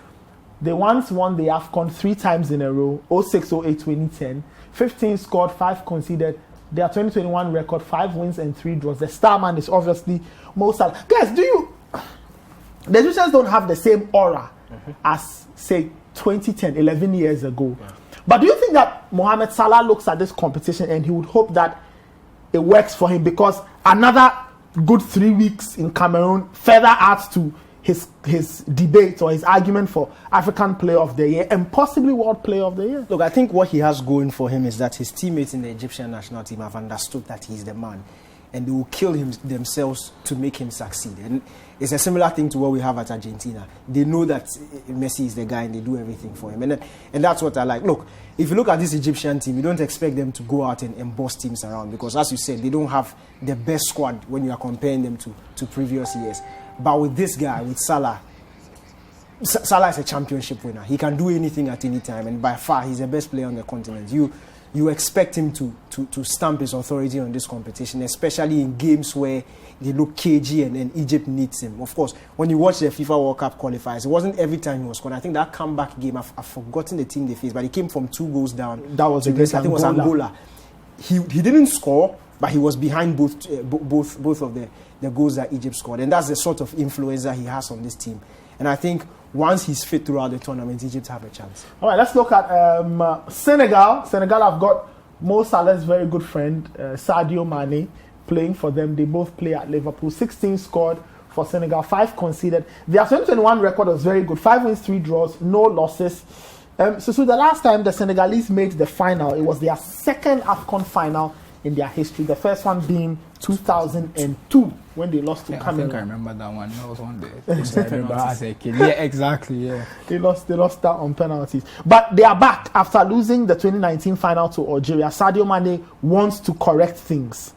They once won the AFCON 3 times in a row, 06, 08, 2010. 15 scored, 5 conceded. Their 2021 record, 5 wins and 3 draws. The star man is obviously Mo Salah. Guys, the Egyptians don't have the same aura as, say, 2010, 11 years ago. Yeah. But do you think that Mohamed Salah looks at this competition and he would hope that it works for him, because another good 3 weeks in Cameroon further adds to his debate or his argument for African Player of the Year and possibly World Player of the Year? Look, I think what he has going for him is that his teammates in the Egyptian national team have understood that he's the man, and they will kill themselves to make him succeed. And it's a similar thing to what we have at Argentina. They know that Messi is the guy and they do everything for him. And that's what I like. Look, if you look at this Egyptian team, you don't expect them to go out and boss teams around, because, as you said, they don't have the best squad when you are comparing them to previous years. But with this guy, with Salah, Salah is a championship winner. He can do anything at any time, and by far, he's the best player on the continent. you expect him to stamp his authority on this competition, especially in games where they look cagey and Egypt needs him. Of course, when you watch the FIFA World Cup qualifiers, it wasn't every time he was scoring. I think that comeback game, I've forgotten the team they faced, but he came from 2 goals down. That was against I think it was Angola. He didn't score, but he was behind both of the goals that Egypt scored. And that's the sort of influence that he has on this team. And I think once he's fit throughout the tournament, Egypt have a chance. All right, let's look at Senegal. Senegal have got Mo Salah's very good friend, Sadio Mane, playing for them. They both play at Liverpool. 16 scored for Senegal, 5 conceded. Their 2021 record was very good. 5 wins, 3 draws, no losses. So the last time the Senegalese made the final, it was their second AFCON final in their history. The first one being 2002 when they lost to Cameroon. I think I remember that one. That was one day. I remember as a kid. Yeah, exactly. Yeah. They lost that on penalties. But they are back after losing the 2019 final to Algeria. Sadio Mane wants to correct things.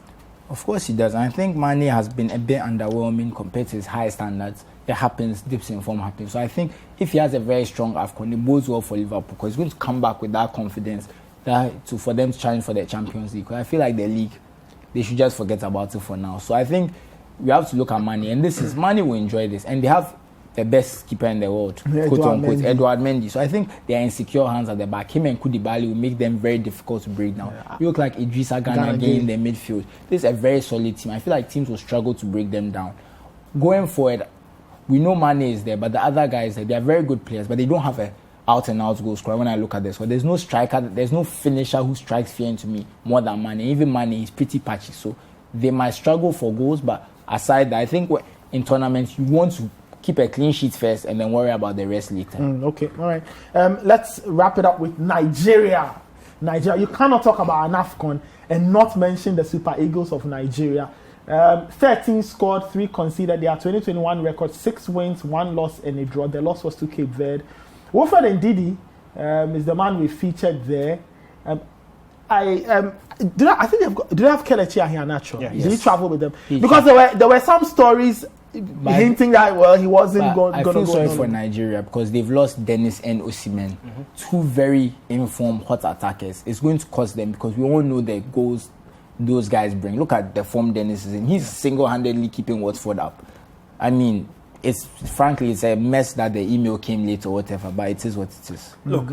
Of course he does. And I think Mane has been a bit underwhelming compared to his high standards. It happens, dips in form happen. So I think if he has a very strong AFCON, it bodes well for Liverpool because he's going to come back with that confidence for them to challenge for the Champions League. I feel like the league, they should just forget about it for now. So I think we have to look at Mane, and Mane will enjoy this. And they have the best keeper in the world, quote unquote, Edouard Mendy. So I think they are in secure hands at the back. Him and Koulibaly will make them very difficult to break down. You look like Idrissa Gana again in the midfield. This is a very solid team. I feel like teams will struggle to break them down. Going forward, we know Mane is there, but the other guys, they are very good players, but they don't have a out-and-out goal scorer when I look at this. So there's no striker, there's no finisher who strikes fear into me more than Mane. Even Mane is pretty patchy, so they might struggle for goals, but aside that, I think in tournaments, you want to keep a clean sheet first and then worry about the rest later. Okay, all right. Let's wrap it up with Nigeria. You cannot talk about an AFCON and not mention the Super Eagles of Nigeria. 13 scored, 3 conceded. Their 2021 record, 6 wins, 1 loss and a draw. The loss was to Cape Verde. Wilfred Ndidi is the man we featured there. I think they have Kelechi Iheanacho. Yeah. Did he travel with them? Because there were some stories hinting that he wasn't going to go. I feel sorry for Nigeria because they've lost Dennis and Osimhen, 2 very informed hot attackers. It's going to cost them because we all know the goals those guys bring. Look at the form Dennis is in. He's single-handedly keeping Watford up. I mean, it's a mess that the email came late or whatever, but it is what it is. Look,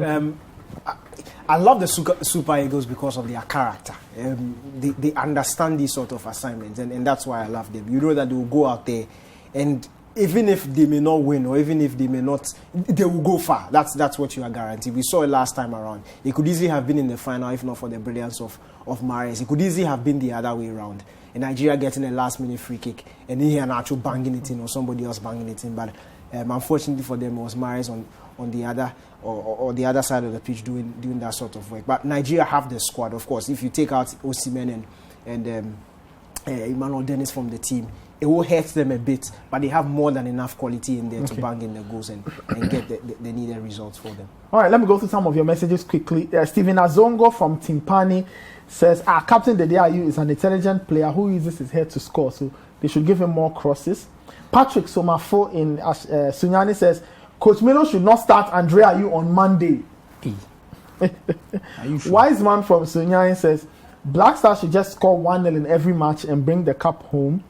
I love the Super Eagles because of their character. They understand these sort of assignments, and that's why I love them. You know that they will go out there, and even if they may not win, or even if they may not, they will go far. That's what you are guaranteed. We saw it last time around. It could easily have been in the final, if not for the brilliance of Mahrez. It could easily have been the other way around. And Nigeria getting a last-minute free kick, and then Iheanacho banging it in, or somebody else banging it in. But unfortunately for them, it was Mahrez on the other or the other side of the pitch doing that sort of work. But Nigeria have the squad, of course. If you take out Osimhen and Emmanuel Dennis from the team, it will hurt them a bit, but they have more than enough quality in there to bang in the goals and get the needed results for them. All right, let me go through some of your messages quickly. Stephen Azongo from Timpani says, Captain Dedeayu is an intelligent player who uses his head to score, so they should give him more crosses. Patrick Somafo in Sunyani says, Coach Milo should not start Andre Ayew on Monday. Wise man from Sunyani says, Black Stars should just score 1-0 in every match and bring the cup home.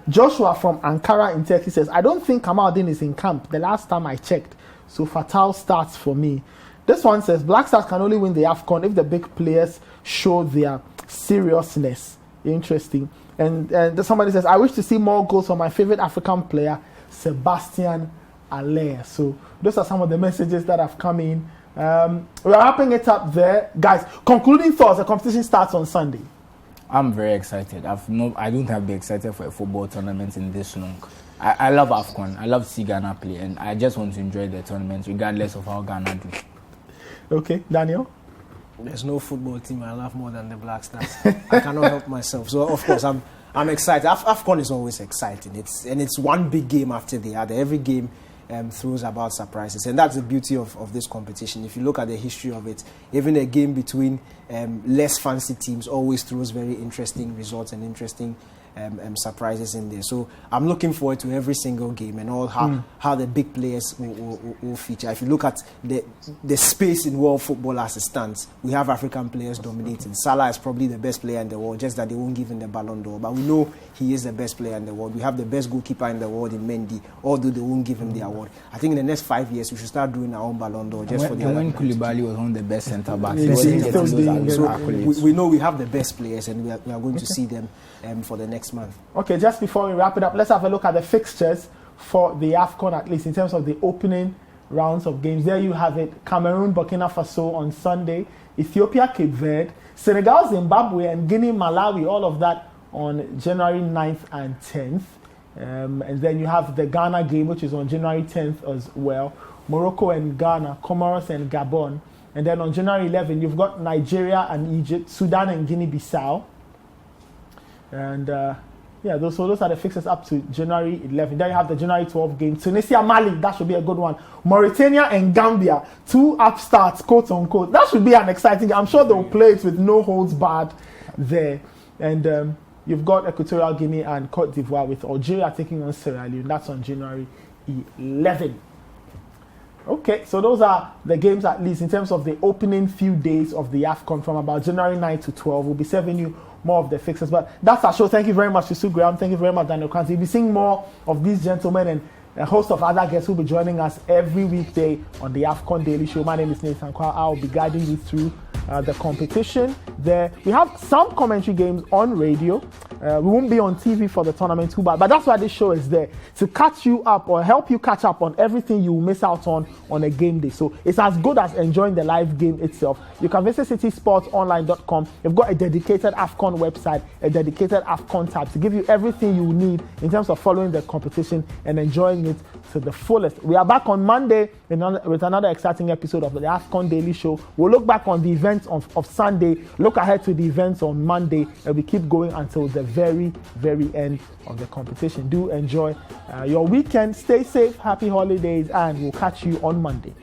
Joshua from Ankara in Turkey says, I don't think Kamaldeen is in camp the last time I checked, so fatal starts for me. This one says, Black Stars can only win the AFCON if the big players show their seriousness. Interesting. And somebody says, I wish to see more goals from my favorite African player, Sebastian Allaire. So those are some of the messages that have come in. We're wrapping it up there. Guys, concluding thoughts, the competition starts on Sunday. I'm very excited. I don't have to be excited for a football tournament in this long. I love AFCON. I love to see Ghana play, and I just want to enjoy the tournament regardless of how Ghana do. Okay, Daniel? There's no football team I love more than the Black Stars. I cannot help myself. So, of course, I'm excited. AFCON is always exciting. It's one big game after the other. Every game throws about surprises. And that's the beauty of this competition. If you look at the history of it, even a game between less fancy teams always throws very interesting results and interesting surprises in there. So I'm looking forward to every single game and all how the big players will feature. If you look at the space in world football as it stands, we have African players dominating. Salah is probably the best player in the world, just that they won't give him the Ballon d'Or. But we know he is the best player in the world. We have the best goalkeeper in the world in Mendy, although they won't give him the award. I think in the next 5 years we should start doing our own Ballon d'Or just for the when Koulibaly was one of the best centre backs. We know we have the best players, and we are going to see them for the next month. Okay, just before we wrap it up, let's have a look at the fixtures for the AFCON, at least in terms of the opening rounds of games. There you have it: Cameroon, Burkina Faso on Sunday, Ethiopia, Cape Verde, Senegal, Zimbabwe, and Guinea, Malawi. All of that on January 9th and 10th. And then you have the Ghana game, which is on January 10th as well. Morocco and Ghana, Comoros and Gabon. And then on January 11th, you've got Nigeria and Egypt, Sudan and Guinea-Bissau. And those are the fixtures up to January 11th. Then you have the January 12th game. Tunisia, Mali, that should be a good one. Mauritania and Gambia, 2 upstarts, quote unquote. That should be an exciting game. I'm sure they'll play it with no holds barred there. And you've got Equatorial Guinea and Cote d'Ivoire, with Algeria taking on Sierra Leone. That's on January 11th. Okay, so those are the games, at least in terms of the opening few days of the AFCON from about January 9 to 12. We'll be serving you more of the fixtures. But that's our show. Thank you very much to Sue Graham. Thank you very much, Daniel Kranz. You'll be seeing more of these gentlemen and a host of other guests who will be joining us every weekday on the AFCON Daily Show. My name is Nathan Kwa. I'll be guiding you through the competition. There we have some commentary games on radio. We won't be on TV for the tournament too bad, but that's why this show is there, to catch you up or help you catch up on everything you miss out on a game day. So it's as good as enjoying the live game itself. You can visit citisportsonline.com. You've got a dedicated AFCON website, a dedicated AFCON tab to give you everything you need in terms of following the competition and enjoying it to the fullest. We are back on Monday with another exciting episode of the AFCON Daily Show. We'll look back on the events of Sunday, look ahead to the events on Monday, and we keep going until the very, very end of the competition. Do enjoy your weekend. Stay safe. Happy holidays, and we'll catch you on Monday.